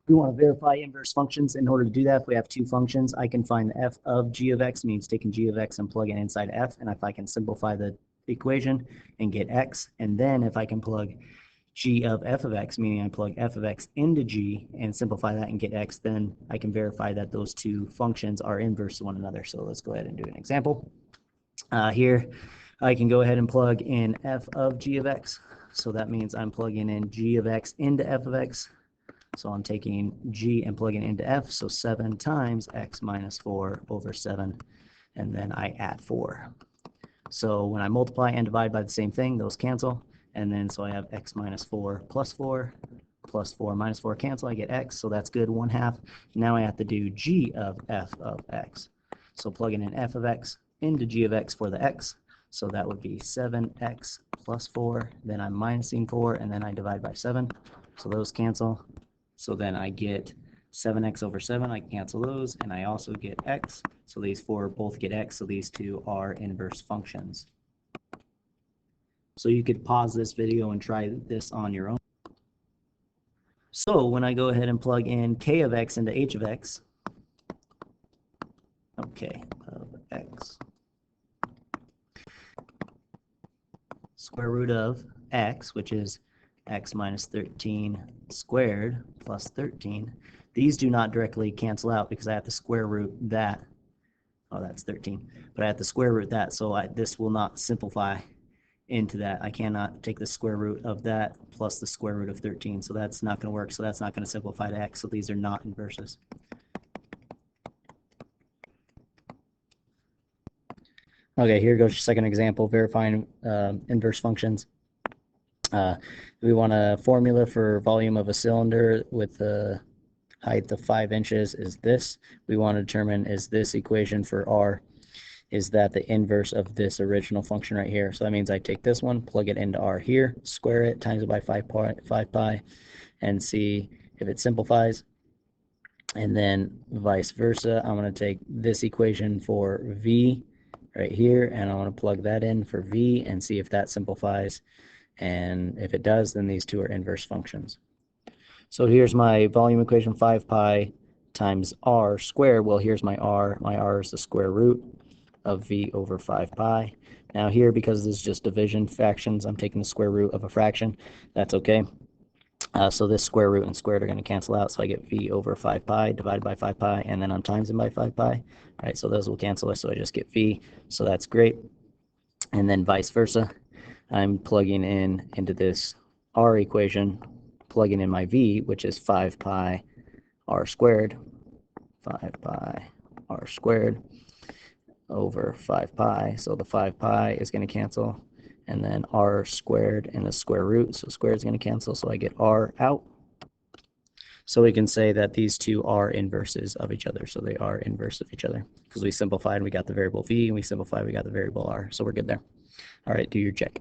We want to verify inverse functions. In order to do that, if we have two functions, I can find the f of g of x, means taking g of x and plugging inside f. And if I can simplify the equation and get x, and then if I can plug g of f of x, meaning I plug f of x into g and simplify that and get x, then I can verify that those two functions are inverse to one another. So let's go ahead and do an example. Here, I can go ahead and plug in f of g of x. So that means I'm plugging in g of x into f of x. So I'm taking g and plugging into f, so 7 times x minus 4 over 7, and then I add 4. So when I multiply and divide by the same thing, those cancel, and then so I have x minus 4 plus 4 minus 4 cancel, I get x, so that's good, 1/2. Now I have to do g of f of x. So plugging in f of x into g of x for the x, so that would be 7x plus 4, then I'm minusing 4, and then I divide by 7, so those cancel. So then I get 7x over 7, I cancel those, and I also get x. So these four both get x, so these two are inverse functions. So you could pause this video and try this on your own. So when I go ahead and plug in k of x into h of x, okay, of x, square root of x, which is x minus 13 squared plus 13. These do not directly cancel out because I have to square root that. Oh, that's 13. But I have to square root that, so this will not simplify into that. I cannot take the square root of that plus the square root of 13, so that's not going to work. So that's not going to simplify to x, so these are not inverses. Okay, here goes your second example, verifying inverse functions. We want a formula for volume of a cylinder with the height of 5 inches is this. We want to determine, is this equation for r, is that the inverse of this original function right here? So that means I take this one, plug it into r here, square it, times it by 5 pi, and see if it simplifies. And then vice versa, I'm going to take this equation for v right here, and I want to plug that in for v and see if that simplifies. And if it does, then these two are inverse functions. So here's my volume equation, 5 pi times r squared. Well, here's my r. My r is the square root of v over 5 pi. Now here, because this is just division fractions, I'm taking the square root of a fraction. That's okay. So this square root and squared are going to cancel out, so I get v over 5 pi divided by 5 pi, and then I'm timesing by 5 pi. All right, so those will cancel, so I just get v, so that's great. And then vice versa, I'm plugging in into this r equation, plugging in my v, which is 5 pi r squared, 5 pi r squared over 5 pi. So the 5 pi is going to cancel, and then r squared and the square root, so squared is going to cancel, so I get r out. So we can say that these two are inverses of each other. So they are inverse of each other because we simplified, we got the variable v, and we simplified, we got the variable r. So we're good there. All right, do your check.